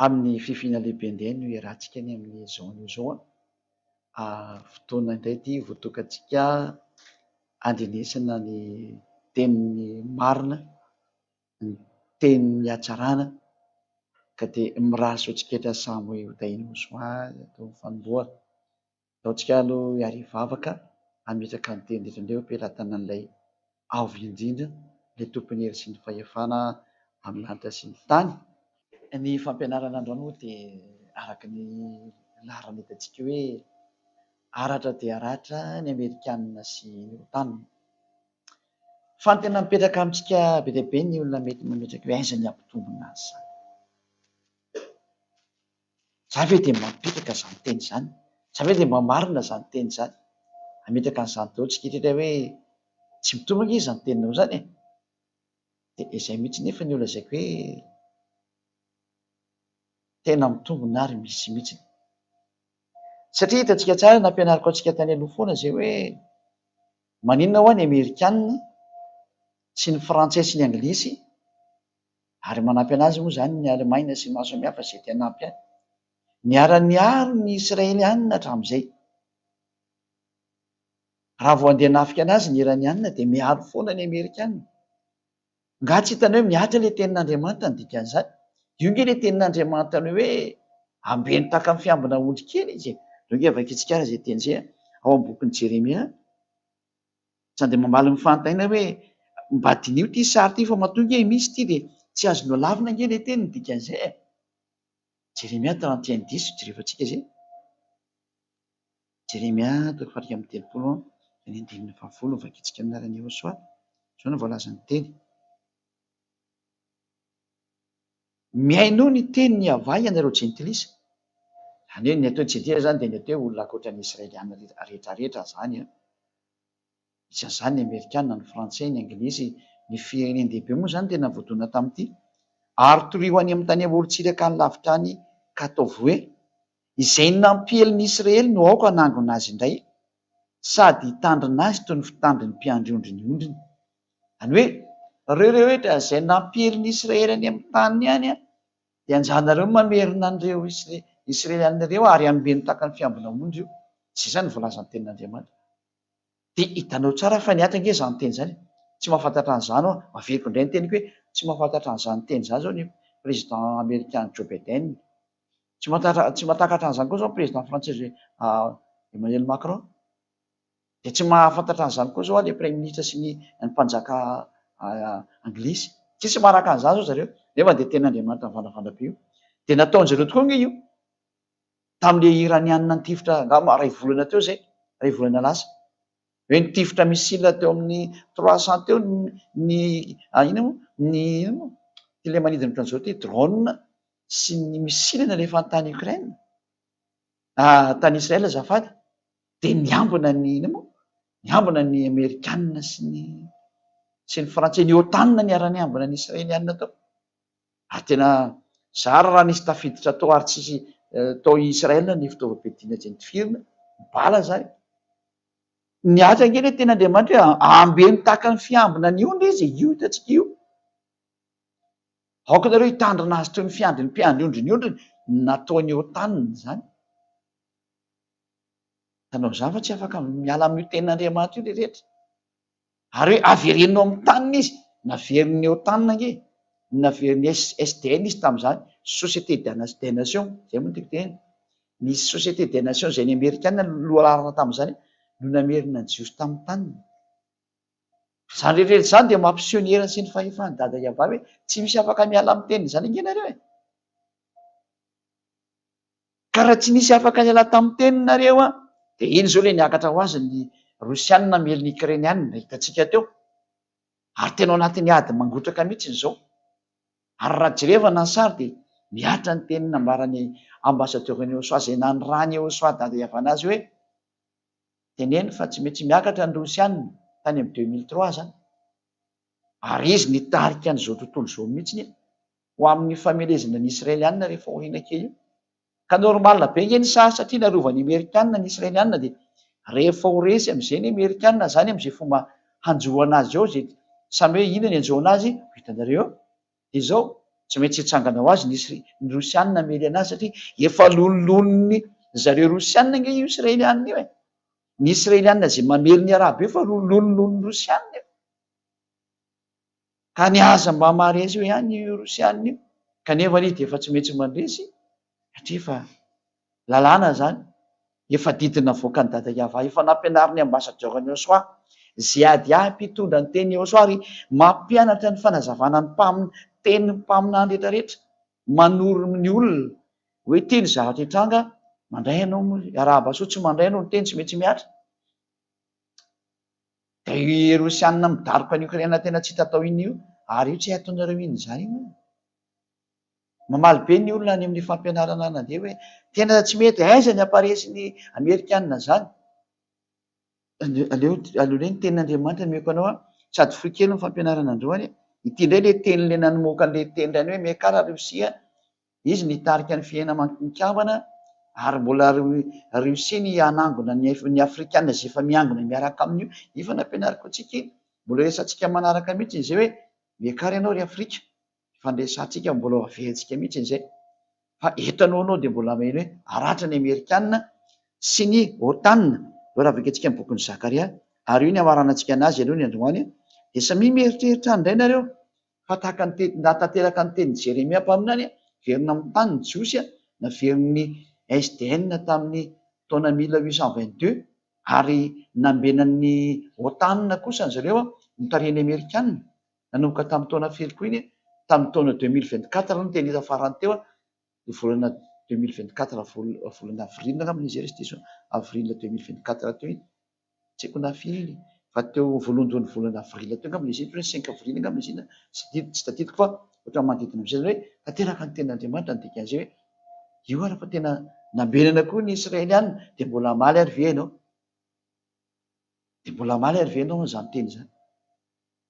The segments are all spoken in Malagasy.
Amin'ny fifina lehibe indray no iarahantsika ny amin'ny zao anio zao fotoana indray ity voatokantsika andrenesana ny tenin'ny marina, ny tenin'ny hatsarana ka dia miraso tsiketra samy ho tahiny ho soazy atao mifanombohana. Ataontsika aloha hiary hivavaka hametraka ny teny rehetra indray am-pelatanan'ilay avo indrindra, ilay tompony hery sy ny fahefana amin'ny lanitra sy ny tany. Ny fampianarana androany moa dia araka ny laharana hitantsika hoe haratra dia haratra ny Amerikanina sy ny OTAN. Fa ny tena mipetraka amintsika be dia be ny olona mety mametraka hoe aiza ny ampitombona an'izany. Za ve dia mametraka izany teny izany? Za ve dia marina izany teny izany? Hametraka an'izany daholo tsika rehetra hoe tsy mitombina izy izany teninao izany e. Dia izay mihitsy nefa ny olona lazaiko hoe tena mitombina ary misy mihitsy. Satria hitantsika tsara nampianariko antsika tany aloha foana izay hoe maninona ho any Amerikanina sy ny Frantsay sy ny Anglisy ary manampy anazy moa izany ny Alemaina sy ny maro samihafa izay te hanampy any. Niara-niaro ny Israelianina hatramin'izay. Raha vao andeha hanafika anazy ny Iranianina dia miaro foana ny Amerikanina. Nga tsy hitany hoe miatra ilay tenin'Andriamanitra ny dikan'izany. Io nge ilay tenin'Andriamanitra ny hoe ambeny tahaka ny fiambina ondry kely izy. Reo nge vakintsika ara izay teny izay ao amin'ny bokin'i Jeremia. Tsy andeha mamaly ny fanontaniana hoe mba dinio ity sary ity fa mahatonga misy ity dia tsy azonao lavina nge ilay teny ny dikan'izay. Jeremia 31:10 jerefantsika izay. Jeremia 31:10 ny 9:20 vakintsika amin'ny alalan'i Josoa. Izao no voalaza ny teny. Miaino ny tenin'ny avay ianareo jentilisa. Izany hoe ny atao jentilisa izany dia ny atao hoe olona ankoatran'ny Israelianina rehetrarehetra izany. Isan'izany ny Amerikanina, ny Frantsay, ny Anglisy, ny firenendehibe moa izany tena voadona tamin'ity. Ary toroy any amin'ny tany ahorotsiraka ny lavitra any ka ataovy hoe izay nampieliny Israely no aoka hanangona azy indray sady hitandrina azy toy ny fitandrin'ny mpiandry ondry ny ondriny. Izany hoe reo rehetra izay nampieliny Israely any amin'ny tany any dia anjaranareo mamerina an'ireo Israelianina ireo ary hanome tahaka ny fiambina ondry io. Izay izany voalaza ny tenin'Andriamanitra. Dia hitanao tsara fa niatra nge izany teny izany. Tsy mahafantatra an'izany aho, averiko indray ny teniko hoe tsy mahafantatra an'izany teny izany zao ny président américain Joe Biden. Tsy mahatakatra an'izany koa zao ny président français Emmanuel Macron. Dia tsy mahafantatra an'izany koa zao ilay premier ministre sy ny mpanjaka Anglisy. Tsisy maraka an'izany zao zareo. Nefa dia tenin'Andriamanitra mivandravandra be io. Dia nataon'izareo tokoa nge io. Tamin'ilay Iranianina nitifitra angamba ray volana teo izay, ray volana lasa. Hoe nitifitra misila teo amin'ny 300 teo ilay manidina ohatran'izao ty drone sy ny misilana rehefa tany Ukraine. Tany Israela azafady. Dia niambina ny Amerikanina sy ny Frantsay, ny OTAN niara-niambina ny Israelianina tao. Ary tena zara raha nisy tafiditra tao ary tsisy tao Israela ny fitaovam-piadiana jentifirina, bala zany. Niatra nge ilay tenin'Andriamanitra hoe ambeny tahaka ny fiambina ny ondry izy, io hitantsika io. Aoka nareo hitandrina azy toy ny fiandrin'ny mpiandry ondry ny ondriny, nataony OTAN izany. Tanao izany fa tsy afaka miala amin'io tenin'Andriamanitra io ilay rehetra. Ary hoe averenao amin'ny tanina izy, naverin'ny OTAN nge, naverin'ny SDN izy tamin'izany, Société des Nations, izay moa no tiako tenena. Ny Société des Nations izay ny Amerikanina loha lalana tamin'izany no namerina ny jiosy tamin'ny tanina. Izany rehetra izany dia mampiseho ny heriny sy ny fahefany dada iavavy hoe tsy misy afaka miala amin'ny teniny izany ange nareo e. Ka raha tsy nisy afaka niala tamin'ny teninareo dia iny izao ilay niakatra ho azy ny Rosianina namelony Ukrainianina hitantsika teo. Ary tena ao anatin'ny ady mangotraka mihitsy izao. Ary raha jerevana ny sary dia miatra ny teniny nambaran'ny ambassadeur-n'i Josoa izay nanirany Josoa dada iavanazy hoe teneny fa tsy maintsy miakatra ny Rosianina tany amin'ny 2003 zany. Ary izy nitarika an'izao tontolo izao mihitsy ho amin'ny famelezana ny Israelianina rehefa horiana kely io. Ka normalina be nge ny sary satria narovan'ny Amerikanina ny Israelianina dia rehefa ho resy amin'izay ny Amerikanina zany amin'izay fomba hanjoana azy ao, izay samy hoe inona ny anjoana azy, hitanareo dia izao tsy maintsy hitsangana ho azy ny rosianina mely anazy satria efa lolonony zareo rosianina nge io israelianina io e. Ny israelianina zay mamely ny araba io fa lolonony rosianina io, ka ny aza mba maharesy io ihany io rosianina io, kanefa ny de efa tsy maintsy mandresy satria fa lalàna zany efa didina voaka ny dada Iava, efa nampianariny ambasador ny Osoa zay ady mpitondra ny teny Osoa ary mampianatra ny fanazavana ny tenin'ny mpaminany rehetrarehetra, manoro ny olona hoe teny zavatra hitranga mandray ianao araba soa tsy mandray ianao ny teny tsy maintsy miatra. Da io rosianina midaroka ny Ukraina tena tsy hita tao iny io, ary io tsy ataonareo iny zany io. Mamaly be ny olona any amin'ny fampianarana nandeha hoe tena tsy mety, aiza ny aparesy ny Amerikanina zany. Aleo ny tenin'Andriamanitra meko anao sady foy kely ny fampianarana androany, ity indray le teny le namoaka an'le teny rany hoe mekara Rosia, izy nitarika ny fiaina-mikambana ary mbola Rosia ny anangona ny Afrikanina zay efa miangona miaraka amin'io, io fa nampianariko antsika iny, mbola resantsika manaraka mihitsy zay hoe mekara ianao ry Afrika, fandresantsika mbola avehantsika mihitsy zay. Fa eto anao de mbola meny hoe aratra ny Amerikanina sy ny OTAN, raha vakintsika ny bokin'ny Zakaria, ary io ny amaranantsika anazy aloha ny androany, de samy mieritreritra indray nareo fa tahaka ny natanteraka ny teny Jeremia mpaminany verina amin'ny tany ny Jiosy naverin'ny SDN tamin'ny taona 1822 ary nambenan'ny OTAN kosa ny zareo mitareny Amerikanina nanomboka tamin'ny taona firy koa iny, tamin'ny taona 2024 no teny hita farany teo, volana 2024 volana avril angambany izy resy avril 2024 teo iny, tsy haiko na firy iny fa teo voalondroan'ny volana avril teo angambany izy iny, 5 avril angambany izy iny, tsy tadidiko fa ohatra manodidina am'zay zany hoe tanteraka ny tenin'Andriamanitra ny dikan'izay hoe io ary fa tena nambenana koa ny Israelianina, de mbola maly ary ve ianao, de mbola maly ary ve ianao zany teny zany.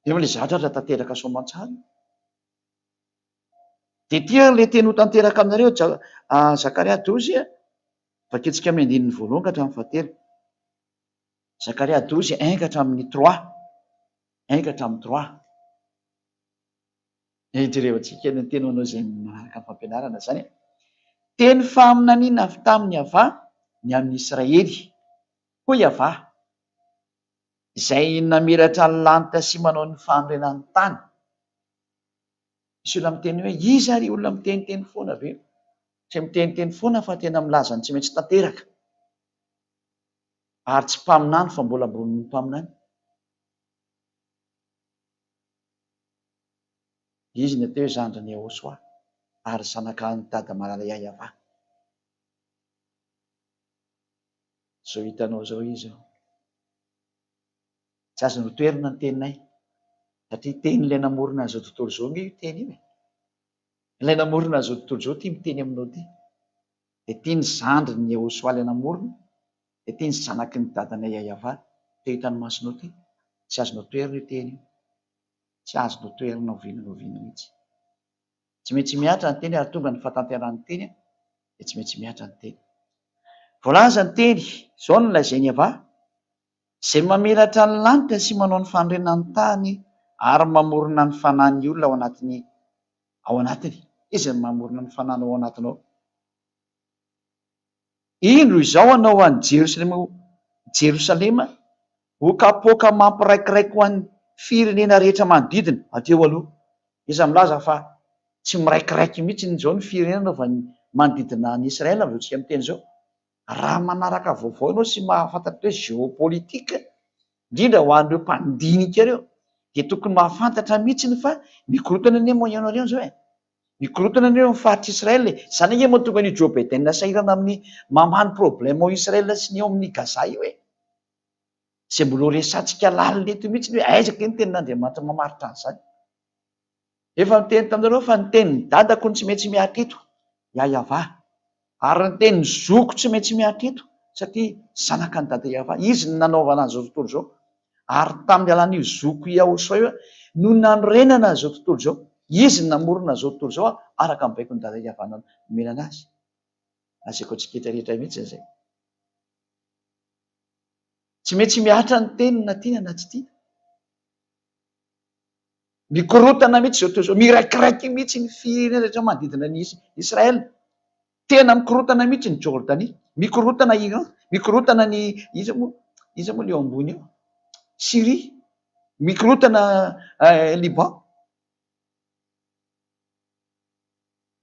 Efa le zavatra raha tanteraka soamantsara. De tia le teny ho tanteraka aminareo Zakaria 12 vakintsika amin'ny andininy voalohany ka hatramin'ny fahatelo. Zakaria 12 1 ka hatramin'ny 3, 1 ka hatramin'ny 3. Ijerevantsika ny teny anao zay manaraka ny fampianarana zany. Teny faminaniana avy tamin'ny Iava ny amin'ny Israely, ho Iava izay namelatra ny lanitra sy manao ny fandrenan'ny tany. Misy olona miteny hoe iza ary olona miteniteny foana ve? Tsy miteniteny foana fa tena milaza ny tsy maintsy tanteraka, ary tsy mpaminany fa mbola amboniny mpaminany. Izy ny ateo zandriny Ahosoa ary zanaka ny dada Malalaya Iava. Zao hitanao zao izy tsy azo notoerina ny teninay satria teny ilay namorona an'izao tontolo zao nge io teny io e. Ilay namorona an'izao tontolo zao tia miteny aminao ty, de tia ny zandriny Ahosoa ilay namorona, de tia ny zanaky ny dadanay Iava teo hitany masonao ty. Tsy azo notoerina io teny io, tsy azo notoerina oviana mihitsy. Tsy maintsy miatra ny teny ary tonga ny fahatanteran'ny teny de tsy maintsy miatra ny teny. Voalaza ny teny zao no lazainy Iava zay mamelatra ny lanitra sy manao ny fandrenan'ny tany ary mamorona ny fanan'ny olona ao anatiny. Izy ny mamorona ny fanany ao anatinao. Indro izao anao any Jerosalema ho kapoaka mampiraikiraiky ho an'ny firenena rehetra manodidina ateo aloha. Iza milaza fa tsy miraikiraiky mihitsy izao ny firenena fa manodidina ny Israela amin'izao tsika miteny zao. Raha manaraka vaovao ianao sy mahafantatra hoe géopolitika, indrindra ho an'ireo mpandinika ireo, de tokony mahafantatra mihitsy fa mikorotana anie Moyen-Orient zao e. Mikorotana anie amin'ny faritra Israela. Zany ange mahatonga ny Joe Biden sahirana amin'ny mamany problème ao Israela sy ny ao amin'ny Gaza io e. Zay mbola ho resantsika lalina eto mihitsy hoe aiza ke ny tenin'Andriamanitra mamaritra an'izany. Efa miteny taminareo fa ny tenin'ny dadako tsy maintsy miatra eto, Iava, ary ny tenin'ny zoko tsy maintsy miatra eto satria zanaka ny dada Iava. Izy ny nanaovana an'izao tontolo zao, ary tamin'ny alan'io zoko Ahosoa io no nanorenana an'izao tontolo zao. Izy ny namorona an'izao tontolo zao araka ny baiko ny dada Iava nomenana azy. Azaiko atsiketa rehetra mihitsy zay. Tsy maintsy miatra ny teny na tiana na tsy tiana. mikorotana mihitsy zao toa zao, miraikiraiky mihitsy ny firenena rehetra manodidina ny Israel. Tena mikorotana mihitsy ny Jordanie, mikorotana Iran, mikorotana ny iza moa le eo ambony eo, Syrie, mikorotana Liban,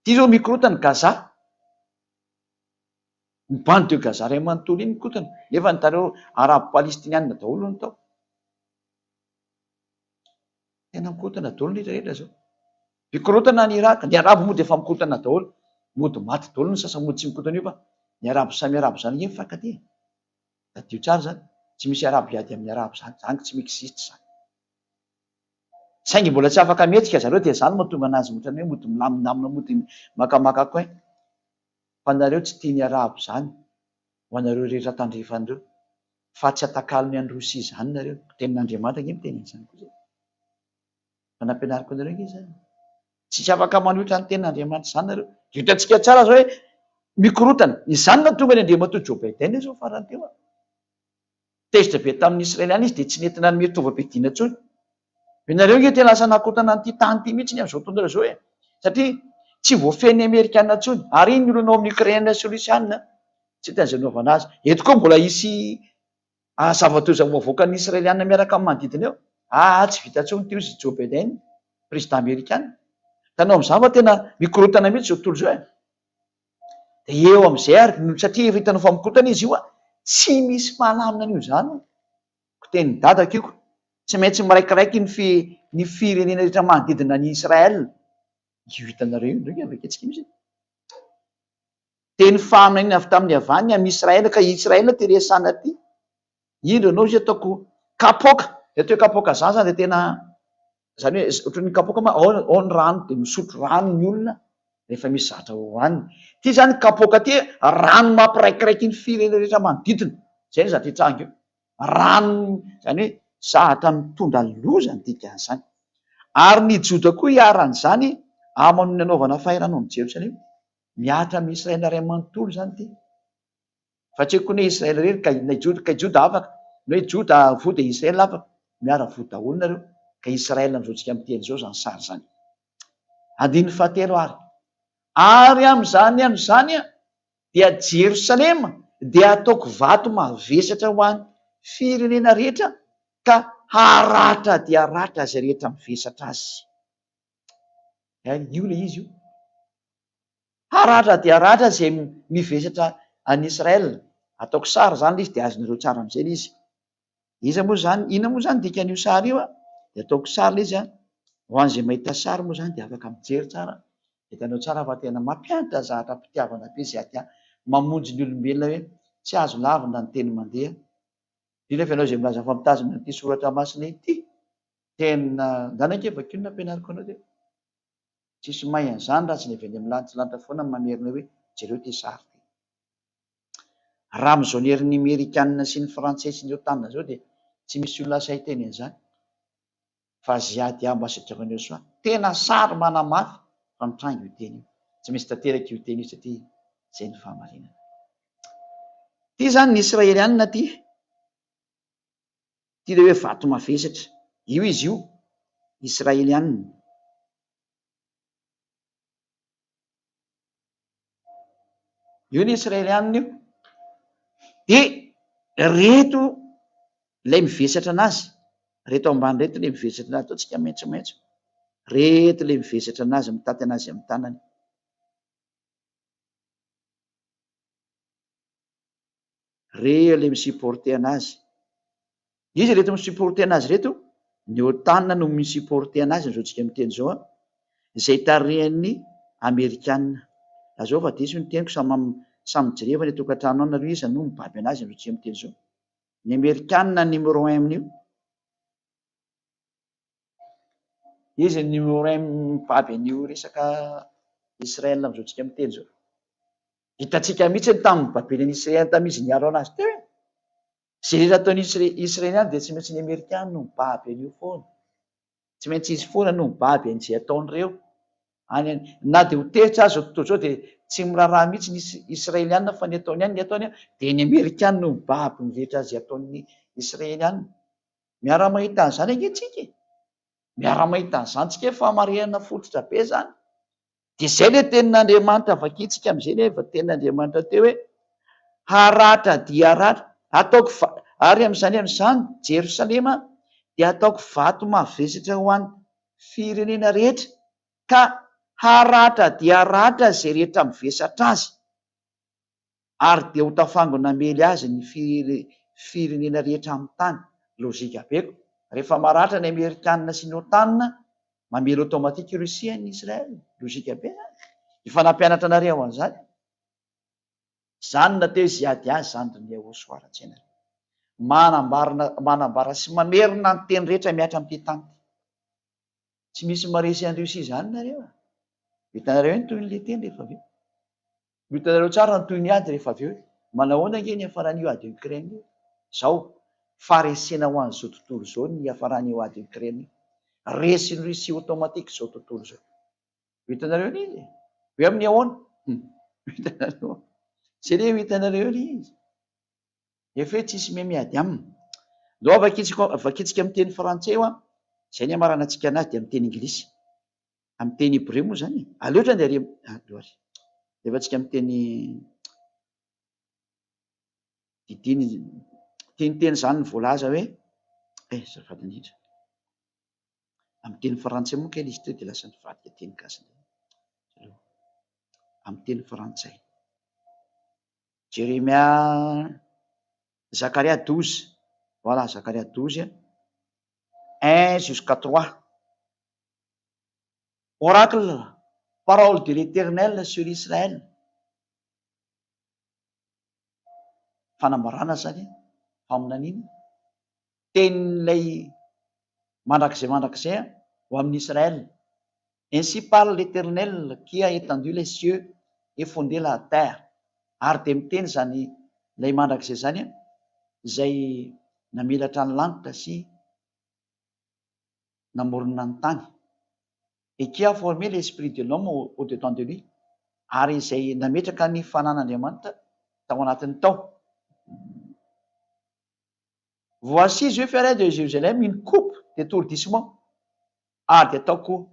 ty zao mikorotana Gaza, ny bande de Gaza ray manontolo iny mikorotana, nefa ny tareo arabo palestiniana daholo ny tao. Tena mikorotana daholo ny rehetrarehetra zao. Mikorotana ny Iraka, ny arabo moa de efa mikorotana daholo, mody maty daholo ny sasany, mody tsy mikorotana io fa ny arabo samy arabo zany iny mifankatia. Adio tsara zany, tsy misy arabo hiady amin'ny arabo zany, zany tsy mi-existe zany. Saingy mbola tsy afaka mihetsika zareo dia zany mahatonga anazy ohatrany hoe mody milaminamina, mody makamaka koa. Fa nareo tsy tia ny arabo zany, ho anareo rehetra tandrefan'ireo, fa tsy atakalo ny Androsia zany nareo. Tenin'Andriamanitra nge miteny an'izany koa zay. Fa nampianariko anareo nge zany. Tsy afaka manohitra ny tenin'Andriamanitra zany nareo. Hitantsika tsara zao hoe mikorotana, izany no tonga ny Andriamanitra Joe Biden zao farany teo. Tezitra be tamin'ny Israeliana izy dia tsy nentina ny mitovam-pidiana intsony. Ianareo nge tena lasa nakotana an'ity tany ity mihitsy amin'izao fotoana zao e. Satria tsy voafehin'ny Amerikana intsony, ary iny olona ao amin'ny Ukraine sy Rusiana, tsy tena izay naovana azy. Eto koa mbola hisy zava-toza voavoaka ny Israeliana miaraka amin'ny manodidina eo. Tsy vita intsony ty izy Joe Biden, président Amerikana. Tanao amin'izany fa tena mikorotana mihitsy zao tontolo zao e. De eo amin'izay ary satria efa hitanao fa mikorotana izy io, tsy misy mahalamina an'io zany. Teny dadako io, tsy maintsy miraikiraiky ny firenena rehetra manodidina ny Israel. Io hitanareo io ndraiky avaketsika mihitsy. Teny faminana avy tamin'ny avany amin'ny Israel, ka Israel ty resana ty. Indro anao izy ataoko kapoka, atao hoe kapoka zany zany de tena zany hoe ohatran'ny kapoka ma ao ny rano de misotro rano ny olona rehefa misy zatra hohaniny. Ty zany kapoka ty rano mampiraikiraiky ny firenena rehetra manodidina. Zay ny zatra hitranga io. Rano zany hoe zahatra mitondra loza ny dikan'izany. Ary ny Joda koa hiaran'izany aman'ny anaovana fahirana amin'ny Jerosalema. Miatra amin'ny Israel ray manontolo zany ty. Fa tsy koa hoe Israel rery ka Joda afaka, hoe Joda vo de Israel afaka. Miara vo daholo nareo, ka Israel amin'izao tsika miteny zao zany sary zany. Andiny fahatelo ary amin'izany andro zany dia Jerosalema dia ataoko vato mavesatra ho an'ny firenena rehetra, ka haratra dia haratra zay rehetra mivesatra azy. Io le izy io. Haratra dia haratra zay mivesatra an'i Israel. Ataoko sary zany izy dia azonareo tsara amin'izay izy. Iza moa zany, ina moa zany dikan'io sary io de ataoko sary izy ho an'izay mahita sary moa zany de afaka mijery tsara. Hitanao tsara fa tena mampianta zahatra mpitiavana be zay aty mamonjy ny olombelona hoe tsy azo lavina ny teny mandeha. Indrindra fa ianao zay milaza fa mitazona ity soratra masina ity, tena ndanake vakio nampianariko anao teo. Tsisy may an'izany raha tsy ny avy any amin'ny lanitra foana mamerina hoe jereo ty sary ty. Raha amin'izao ny herin'ny Amerikana sy ny Frantsay sy ny OTAN zao de tsy misy olona say teny an'izany. Fa ziady ambassadeur-n'ny USA tena sary manamafy fa mitrangy io teny io. Tsy misy tanteraky io teny io satria zay ny fahamarinana. Ty zany ny Israeliana ty. Ty le hoe vato mavesatra. Io izy io, Israeliana. Io ny Israeliana io. De reto lay mivesatra anazy. Reto ambany reto le mivesatra anazy. Ataontsika maitsomaitso. Reto le mivesatra anazy, mitaty anazy amin'ny tanany. Reo le misupporte anazy. Izy reto misupporte anazy reto, ny OTAN no misupporte anazy zao tsika miteny zao, izay tarihan'ny Amerikana. Lazao fa diso ny teniko samy jerevana ny tokantrano ao nareo iza no mibaby anazy zao tsika miteny zao. Ny Amerikana numéro 1 amin'io. Izy numéro 1 mibaby an'io resaka Israel amin'izao tsika miteny zao. Hitantsika mihitsy tamin'ny babeny ny Israel tamizy niaro anazy teo e. Zay rehetra ataon'ny Israeliana dia tsy maintsy ny Amerikana no mibaby an'io foana. Tsy maintsy izy foana no mibaby an'izay ataon'ireo. Na dia ho teritra azy tontolo zao dia tsy miraharaha mihitsy ny Israeliana fa ny ataony ihany, ny ataony dia ny Amerikana no mibaby ny rehetra azy ataon'ny Israeliana. Miara mahita an'izany ange tsika. miara-mahita an'izany tsika fa marihana fototra be zany. Dia izay le tenin'Andriamanitra vakitsika amin'izay nefa tenin'Andriamanitra teo hoe haratra dia haratra ataoko ary amin'izany Jerosalema dia ataoko vato mavesatra ho an'ny firenena rehetra, ka haratra dia haratra izay rehetra mivesatra azy, ary dia ho tafangona mely azy ny firenena rehetra amin'ny tany. Lozika beko, rehefa maratra ny Amerikanina sy ny OTAN, mamely automatique Russia ny Israel. Lozika be efa nampianatra anareo an'izany. Zany nateo izy ady azy zany ny hosoaran-tsaina, manambara sy mamerina ny teny rehetra miatra amin'ity tany. Tsy misy maresy an'ny Russie zany nareo. Hitanareo ny toy ny le teny rehefa aveo. Hitanareo tsara ny toy ny ady rehefa aveo. Manahoana nge ny hafaran'io ady Ukraine io? Zao faresena ho an'izao tontolo zao ny hafaran'io ady Ukraine. Resy ny Russie automatique zao tontolo zao. Hitanareo n'izy hoe amin'ny ahoana? Hitanareo zay le hitanareo izy efa hoe tsisy miady aminy. Dao vakitsika amin'ny teny frantsay io, izay ny amarana antsika anazy dia amin'ny teny anglisy, amin'ny teny hébreu moa zany. Aleotra ny rehefa tsika amin'ny teny teny zany ny voalaza hoe zafady indrindra amin'ny teny frantsay moa kely izy teo dia lasa nivadika teny gasy. Amin'ny teny frantsay Jérémia, Zacharia 12, voilà, Zacharia 12, 1 jusqu'à 3. Oracle, parole de l'Éternel sur Israël. Fanambarana zany, faminaniana, tenin'ilay mandrakizay ho amin'ny Israël. Ainsi parle l'Éternel qui a étendu les cieux et fondé la terre. Ary dia miteny zany ilay mandrakizay zany izay namelatra ny lanitra sy namorona ny tany. Et qui a formé l'esprit de l'homme au-dedans de lui. Ary izay nametraka ny fanan'Andriamanitra tao anatin'ny tao. Voici je ferai de Jérusalem une coupe d'étourdissement. Ary dia ataoko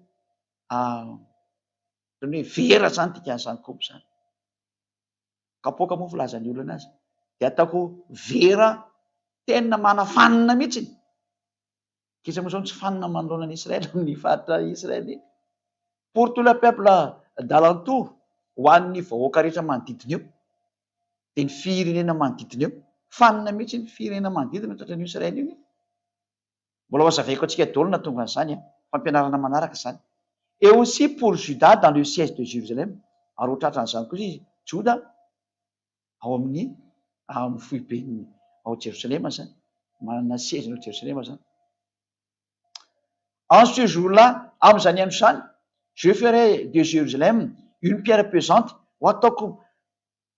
hoe vera zany dikan'izany coupe zany. Kapoaka moa filazan'ny olona azy. Dia ataoko vera tena manafanina mihitsy. Kisa moa zao tsy fanina manoloana ny Israël amin'ny faritra Israël. Pour tout le peuple d'alentour, ho an'ny vahoaka rehetra manodidina eo, dia ny firenena manodidina eo, fanina mihitsy ny firenena manodidina tratran'io Israël io. Mbola hazavaiko antsika daholo na tonga an'izany, fampianarana manaraka izany. Et aussi pour Juda dans le siège de Jérusalem, ary ho tratran'izany koa izy Juda ao amin'ny foibeny ao Jérusalem zany, manana siège ao Jérusalem zany. En ce jour-là, amin'izany andro izany, je ferai de Jérusalem une pierre pesante, ho ataoko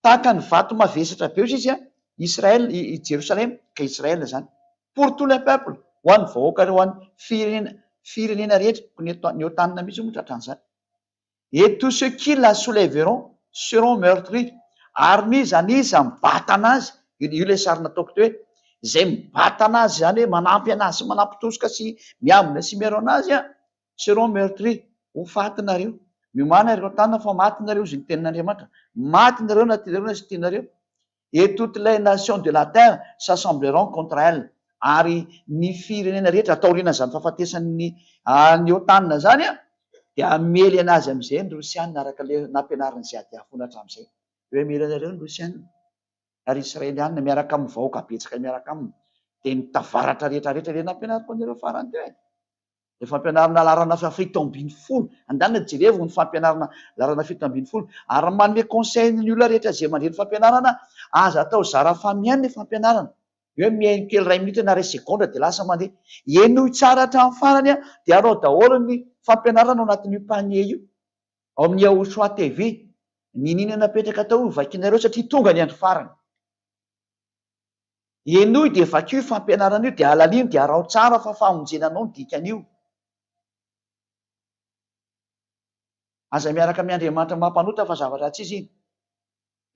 tahaka ny vato mavesatra be izy Israël, Jérusalem, ka Israël zany. Pour tout le peuple, ho an'ny vahoaka ho an'ny firenena rehetra, ny otanina mihitsy moa tratran'izany. Et tous ceux qui la soulèveront seront meurtris. Ary nizaniza mibata anazy, io le sary nataoko teo hoe izay mibata anazy zany hoe manampy anazy, manampitosoka sy miambina sy miaro anazy, seront meurtris. Ho faty nareo. Miomana ireo tanina fa maty nareo izy ny tenin'Andriamanitra. Maty nareo na tianareo sy tianareo. Et toutes les nations de la terre s'assembleront contre elle. Ary ny firenena rehetra ataoriana zany fahafatesan'ny ny otanina zany dia amely anazy amin'izay ny Rosianina araka le nampianariny izay ady afona hatramin'izay. Hoe mely anareo ny Rosianina ary Israelianina miaraka amin'ny vahoaka betsaka miaraka aminy dia nitavaratra rehetrarehetra le nampianariko anareo farany teo. Ny fampianarana larana fito ambin'ny folo, andanina jerevo ny fampianarana larana fito ambin'ny folo, ary manome conseil ny olona rehetra izay mandreny fampianarana aza atao zara famiany ny fampianarana. Hoe mihaino kely 2 minitra na 2 seconda dia lasa mandeha. Enoy tsara hatramin'ny farany dia arao daholo ny fampianarana ao anatin'io panier io, ao amin'ny Yahoshua TV. Ninina napetraka tao vakinareo satria tonga ny andro farany. Enoy dia vakio fampianarana io dia alalino dia arao tsara fa famonjenanao ny dikan'io. Aza miaraka amin'ny Andriamanitra mampanota fa zavatra tsy izy iny.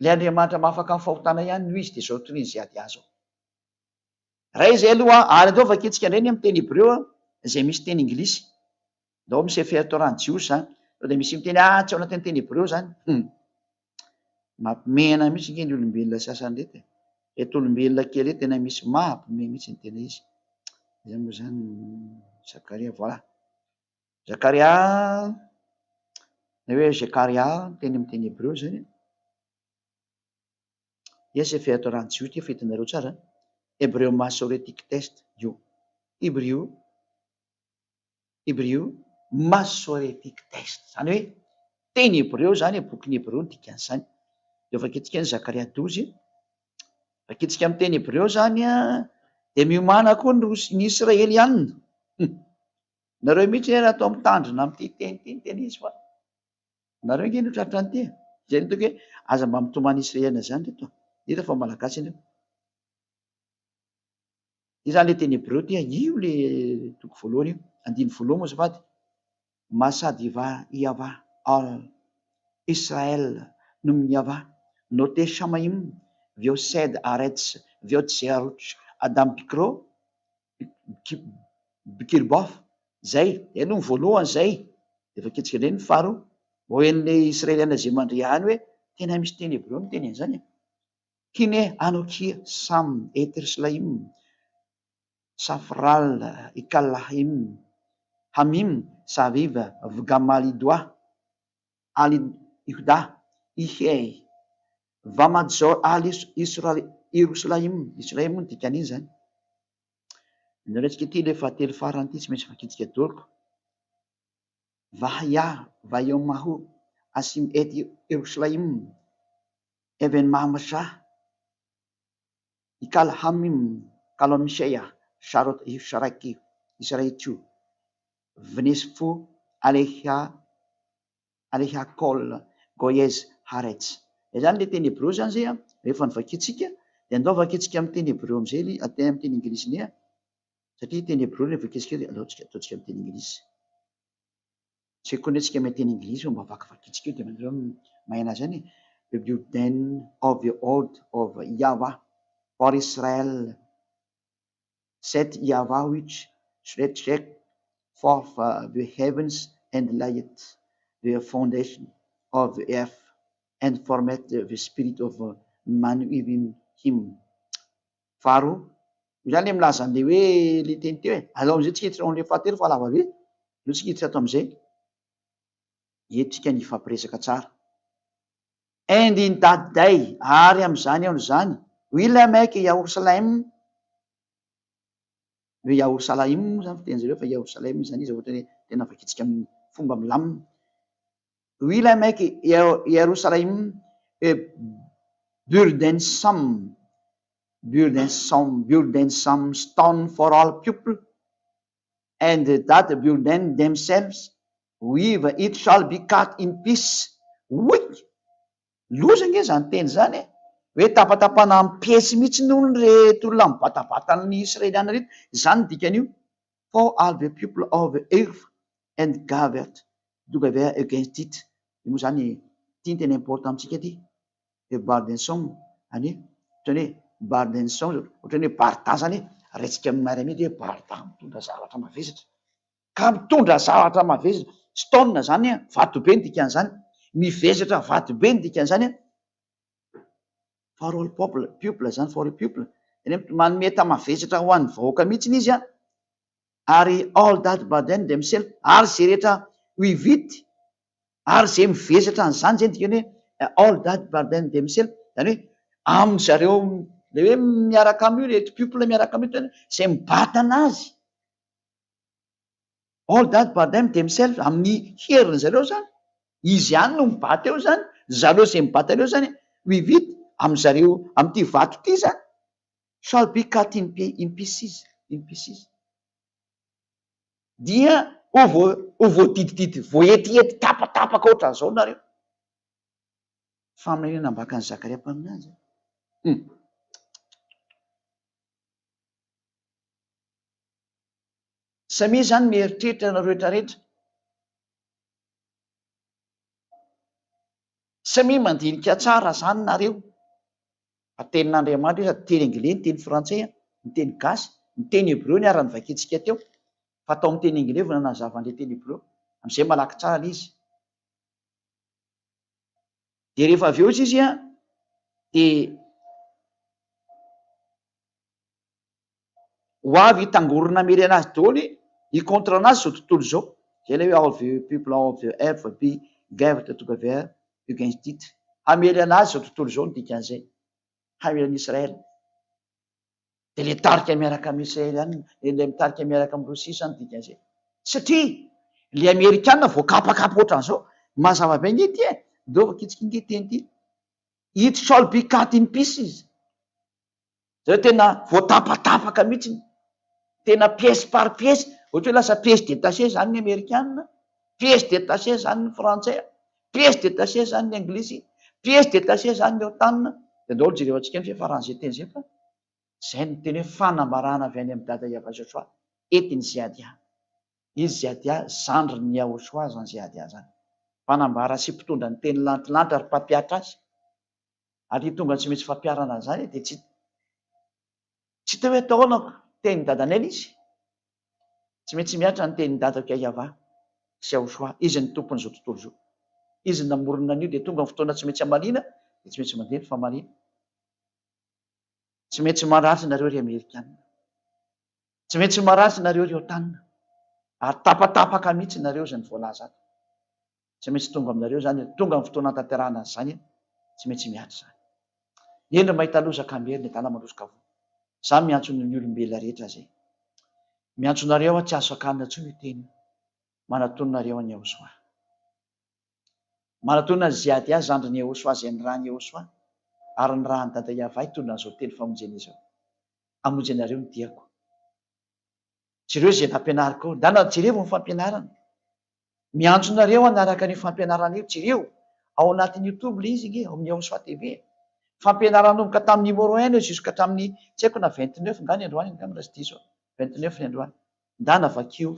Ilay Andriamanitra mahafaka mifahotana ihany no izy dia izao toy izay ady azo. Raha izay aloha ary andao vakitsika indray ny amin'ny teny hébreu izay misy teny anglisy. Ndao amin'ny Sefer Torah Jiosy zany, sao dia misy miteny tsy ao anatin'ny teny Hebreo zany. Mampimena mihitsy nge ny olombelona sasany reto. Eto olombelona kely eto tena misy mampime mihitsy ny tena izy. Izay moa zany Zakaria, voilà. Zakaria, na hoe Zekaria teny amin'ny teny Hebreo zany. Ia Sefer Torah Jiosy ty fahitana tsara. Hebreo Masoretic Text io. Hébreu Masoretic Text. Zany hoe teny Hebreo zany, bokin'ny Hebreo ny dikan'izany. Dia vakitsika ny Zakaria 12. Vakitsika amin'ny teny Hebreo zany dia miomana koa ny Israely ihany. Nareo mihitsy raha atao mitandrina amin'ity teny ity ny teny izy fa nareo nge no tratrany ty. Zay ny hoe aza mba mitomany Israely zany reto. Hita fa malagasy ianao. Io zany le teny Hebreo ty, io le toko voalohany io. 15 moa zafady. Masadiva Iava al Israel no miava note Shamaim Viosed Arets Viotserch Adam Bikro Bikirbof zay no voalohany zay. Efa kitsika reny ny faharoa ho en'le Israeliana zay mandre any hoe tena misy teny Hebreo no teny an'izany. Kine Anokia Sam Eterslaim Safral Ikalahim Hamim Saviva Vgamalidoa Ali Ihuda Ihei Vamadzor Ali Irusalaim no dikan'iny zany. Naretsika ty le fahatelo farany ty tsy maintsy fakitsika doriko. Vahia Vayomahu Asim et Irusalaim Even Mahamasa Ikal Hamim Kalamisheya Sharot Isharaki Israetu Vnesfu Aleha Kol Goyez Harets. Zany le teny Hebreo zany zay rehefa nivakitsika dia andao vakitsika amin'ny teny Hebreo amizay amin'ny teny Inglisy ny satria teny Hebreo rehefa vakitsika dia ataotsika amin'ny teny Inglisy. Tsy konehtsika amin'ny teny Inglisy mba vakivakitsika io dia mandreo mahena zany. The burden of the oath of Yahweh for Israel set Yahweh which stretched forth the heavens and laid the foundation of the earth and formed the spirit of man within him. Faharoa, zany milaza an'le hoe le teny teo alao amizay tsika hiditra amin'ny fahatelo fa lava be. No tsika hiditra ato amizay. Etsika ny ifampiresaka tsara. And in that day, ary am'izany zany, will make Jerusalem Yahusalaim zany fiteny zareo fa Yahusalaim zany izy ohatra hoe tena vakitsika amin'ny fomba milamina. Will make Jerusalem a burdensome stone for all people, and that burden themselves with it shall be cut in piece. Loza nge zany teny zany hoe tapatapana amin'ny piesy mihitsy noho ny reto olona mibatabatany Israeliana reto. Zany dikan'io. For all the people of the earth and gathered together against it. Io moa zany ty ny tena important amintsika ty. The burdensome any ohatrany hoe burdensome ohatrany hoe barda zany retsika amin'ny miaramedy hoe barda mitondra zavatra mavesatra. Ka mitondra zavatra mavesatra. Stone zany vato be ny dikan'izany. Mivesatra vato be ny dikan'izany. For all people zany for all people. Manome tamavesatra ho an'ny vahoaka mihitsy izy ary all that burden themselves, ary zay rehetra with it, ary zay mivesatra an'izany zay dikany hoe all that burden themselves, zany hoe amin'ny zareo le hoe miaraka amio le people miaraka amio zay mibata anazy. All that burden themselves amin'ny heriny zareo zany, izy ihany no mibata eo zany, zareo zay mibata eo zany with it amin'ny zareo amin'ity vato ty zany shall be cut in pieces. Dia ho voadididity voetiety tapatapaka ohatran'izao nareo. Faminenana ambaka ny Zakaria mpaminazy. Samy zany mieritreritra nareo rehetrarehetra. Samy mandinika tsara zany nareo. Tenin'Andriamanitra sady teny anglais, ny teny frantsay, ny teny gasy, ny teny Hebreo ny arany vakitsika teo. Fa atao amin'ny teny anglais vao nanazava an'ilay teny Hebreo. am'izay malaky tsara izy. De rehefa avy eo izy a de ho avy hitangorona mery anazy daholo i contre anazy zao tontolo zao. Zay le hoe AVP plan AVP guerre WR UGNSTIT hamely anazy zao tontolo zao ny dikan'izay hamely an'Israël. De le tarika miaraka amin'ny Israely any le mitarika miaraka amin'ny Rosia zany dikan'izay satria le Amerikanina voakapakapa ohatran'izao mazava be ngety ndova kitsiky ngety it shall be cut in pieces. Zay tena voatapatapaka mihitsy, tena pièce par pièce, ohatra hoe lasa pièce détachée zany ny Amerikanina, pièce détachée zany ny Frantsay, pièce détachée zany ny Anglisy, pièce détachée zany ny OTAN. De daholo jerevantsika ny fiafaran'izay teny zay fa zay no teny hoe fanambarana avy any amin'ny dada Yahova etiny Ziadia. Izy Ziadia zandry ny Yahoshua zany Ziadia zany. Fanambara sy mpitondra ny teny lantilanitra ary mpampiatra azy. Ary tonga tsy maintsy fampiarana zany de tsy te hoe ataona teny dadanay izy. Tsy maintsy miatra ny teny dadako Yahova sy Yahoshua. Izy ny tompony zao tontolo zao. Izy namorona an'io de tonga ny fotoana tsy maintsy hamarina de tsy maintsy mandeha ny famarina. Tsy maintsy maratry nareo ry Amerikanina. Tsy maintsy maratry nareo ry OTAN. Ary tapatapaka mihitsy nareo zany voalaza ato. Tsy maintsy tonga aminareo zany, tonga ny fotoana tanterahana zany tsy maintsy miatra zany. Eny mahita lozaka mery ny tana mandrosika vo. Zany miantso ny olombelona rehetra zay. Miantso nareo tsy azo sakanina intsony io teny. Manatonina nareo any Yahoshua. Manatonina Ziadia zandry ny Yahoshua zay ny raha ny Yahoshua ary ny raha ny dada Yahova hitondra an'izao teny famonjena izao. Amonjy anareo ny diako. Jereo zay nampianariko eo, dana jereo ny fampianarana. Miantso nareo anaraka ny fampianarana io, jereo ao anatin'ny YouTube le izy ao amin'ny Yahoshua TV. Fampianaran'omboka tamin'ny numéro 1 jusqu'à hatramin'ny tsy haiko na 29 ngany androany angamba raha tsy diso 29 ny androany. Ndana vakio.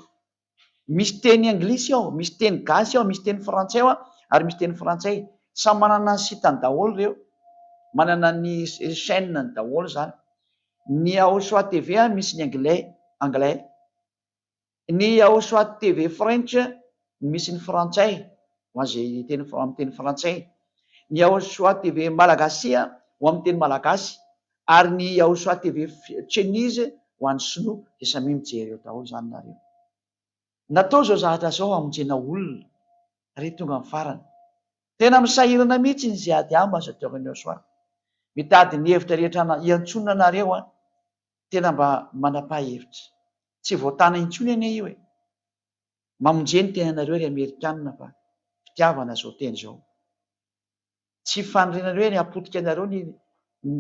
Misy teny anglisy ao, misy teny gasy ao, misy teny frantsay ao ary misy teny frantsay. Samy manana ny sitany daholo reo. Manana ny chaîne ny daholo zany. Ny Yahoshua TV misy ny anglais. Ny Yahoshua TV French misy ny frantsay, ho azay teny amin'ny teny frantsay. Ny Yahoshua TV malagasy ho amin'ny teny malagasy ary ny Yahoshua TV Chinese ho an'ny sinoa de samy mijery eo daholo zany nareo. Natao zao zavatra zao hamonjena olona re tonga amin'ny farany. Tena misahirana mihitsy ny Ziadia ambassadeur-n'ny Yahoshua. Mitady ny hevitra rehetra iantsonana nareo tena mba manapa-hevitra. Tsy voatana intsony anie io mamonjeny tena nareo ry Amerikanina fa fitiavana zao teny zao. Tsy fanorenareo ny apotika anareo ny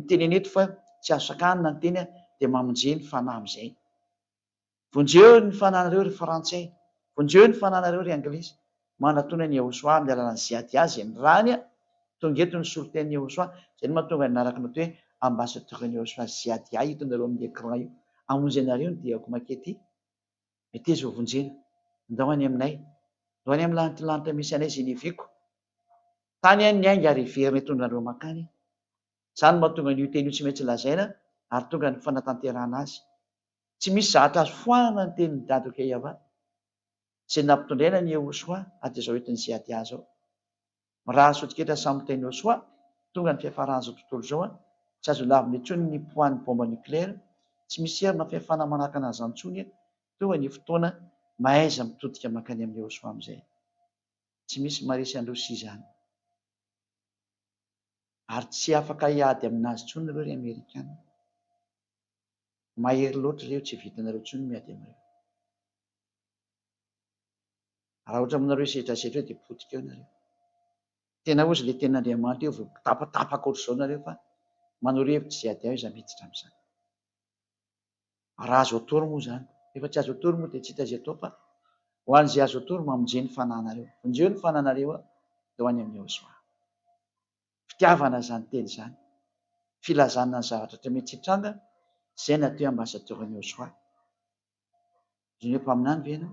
teny eto fa tsy azo sakanina ny teny de mamonjeny fanahy am'izay. Vonjeo ny fananareo ry frantsay, vonjeo ny fananareo ry anglisy. Manatona ny Yahoshua amin'ny alalany Ziadia zay ny rany tonga eto ny soloten'ny Yahoshua. Zay no mahatonga nanaraka ny hoe ambassadeur-n'ny Yahoshua Ziadia hitonareo amin'ny écran io. Amonjy anareo ny diako makety. Mety izy ho vonjena. Ndao any aminay, ndao any amin'ny lantilanitra misy anay Zeneviko. Tany any ny ainga ary very hitondrareo makany. Zany mahatonga an'io teny io tsy maintsy lazaina ary tonga ny fanatanterahana azy. Tsy misy zavatra azo foana ny tenin'ny dadako Yahova. Zay nampitondraina ny Yahoshua aty zao etiny Ziadia zao. Raha sotriketra samy teny Yahoshua tonga ny fiafarany zao tontolo zao tsy azo lavina intsony ny poids-ny bomba nucléaire. Tsy misy herina fiafana manahaka anazy intsony tonga ny fotoana mahaiza mitodika makany amin'ny Yahoshua am'izay. Tsy misy marisy an-Rosia zany. Ary tsy afaka hiady aminazy intsony ireo ry Amerikanina. Mahery loatra reo tsy vitanareo intsony miady amin'ireo. Raha ohatra aminareo setrasetra de potika eo nareo. Tena ozy le ten'Andriamanitra io vao tapatapaka ohatr'izao nareo fa manoro hevitra Ziadia io izy miditra amin'izany. Raha azo atoro moa zany. Efa tsy azo atoro moa de tsy hita zay atao fa ho an'izay azo atoro mamonjeny fananareo. Vonjeo ny fananareo eo any amin'ny Yahoshua. Fitiavana zany teny zany. Filazana ny zavatra tsy maintsy hitranga zay natao ambassadeur-n'ny Yahoshua. Izy hoe mpaminany ve ianao?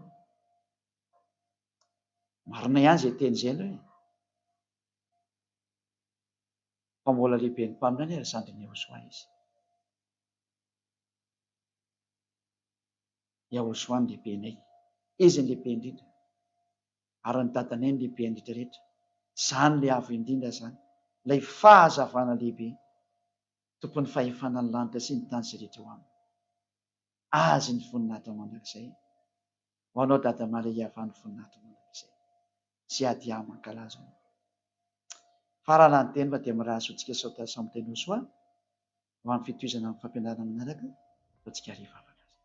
Marina ihany zay teny zay aloha. Fa mbola lehibe ny mpaminany ary zandrin'ny Yahoshua izy. Yahoshua ny lehibenay. Izy ny lehibe indrindra. ary ny dadanay ny lehibe indrindra rehetra. Izany le avo indrindra zany, ilay fahazavana lehibe, tompon'ny fahefana ny lanitra sy ny tany izay rehetra ho aminy. Azy ny voninahitra mandrakizay. Ho anao dada Maria avy ny voninahitra mandrakizay. Sy ady amankalaza anao. Farana ny teny fa dia mirahazo antsika sao samy teny ho soa. Ho amin'ny fitohizana amin'ny fampianarana manaraka, ho antsika hariva afaka azy.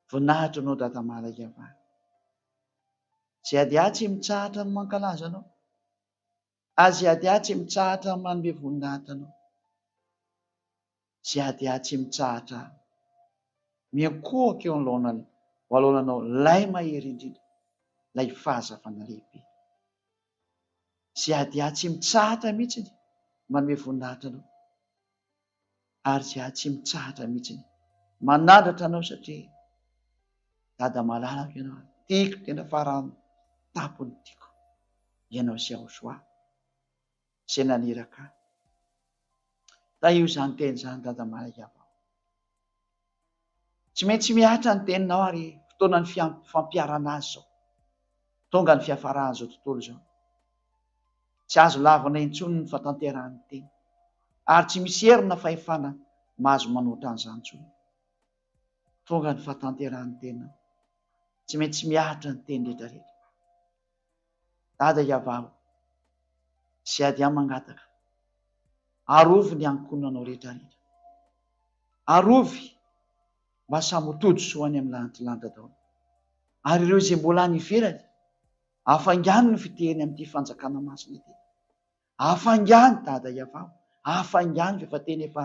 Voninahitra anao dada Maria avy. Sy ady tsy mitsahatra ny mankalaza anao. Azy ady tsy mitsahatra ny manome voninahitra anao. Sy ady tsy mitsahatra miankohaka eo alohananao lay mahery indrindra, lay fahazavana lehibe. Sy ady tsy mitsahatra mihitsy manome voninahitra anao. Ary sy tsy mitsahatra mihitsy manandratra anao satria dada malalaka ianao. Tiako tena farany tapony tiako. Ianao sy aho soa. Sy naniraka. Da io izany teny izany dada Maria avy. Tsy maintsy miatra ny teninao ary fotoana ny fampiarana azy zao. Tonga ny fiafarahana zao tontolo izao. Tsy azo lavana intsony ny fatanterahany teny. Ary tsy misy herina fahefana mahazo manoatra an'izany intsony. Tonga ny fatanterahany tena. Tsy maintsy miatra ny teny rehetra rehetra. Dada Iavao, sy ady mangataka. Arovy ny ankonanao rehetra rehetra. Arovy mba samy ho todo soa any amin'ny lanitra daholo. Ary ireo izay mbola any ivelany, afangany ny fitehiny amin'ity fanjakana masina ity. Afangany dada Iavao, afangany fa efa teny efa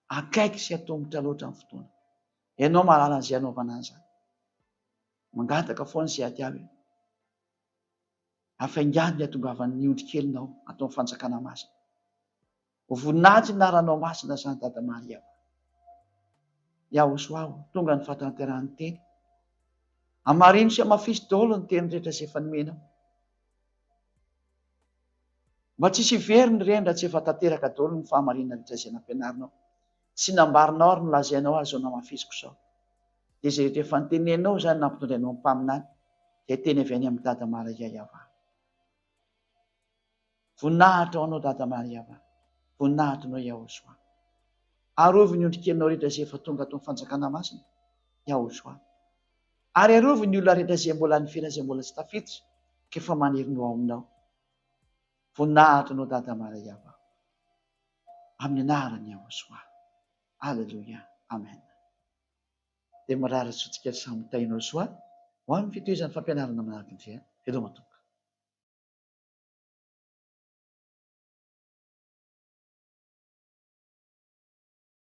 akaiky sy atombotra loatra amin'ny fotoana. Ianao mahalala izay anaovana an'izany. Mangataka foana sy ady avy. Afangany ny ahatongavany ny ondrikelinao atao amin'ny fanjakana masina. Ho voninahitra ny anaranao masina izany dada Maria. Iaho soao, tonga ny fatanterahany teny. Amarino sy amafisy daholo ny teny rehetra sy efa nomenao. Mba tsisy very ny reny raha tsy efa tanteraka daholo ny fahamarinana rehetra izay nampianarinao. Sy nambarinao ary nolazainao azy zao namafisiko sao. Dia izay rehetra efa notenenao izany nampitondrainao amin'ny mpaminany, dia teny avy any amin'ny dada Maria Iavana. Voninahitra ho anao dada Maria Iavana. Voninahitra anao Iahosoa. Arovy ny ondrikelinao rehetra izay efa tonga atao fanjakana masina. Iahosoa. Ary arovy ny olona rehetra izay mbola nifela izay mbola tsy tafiditra kefa maniry no ao aminao. Voninahitra anao dada Maria Iavana. Amin'ny anarany Iahosoa. Alleluia. Amen. Dia mirary sotsika samy tainao soa ho amin'ny fitohizan'ny fampianarana manaraka ny veloma tompoko.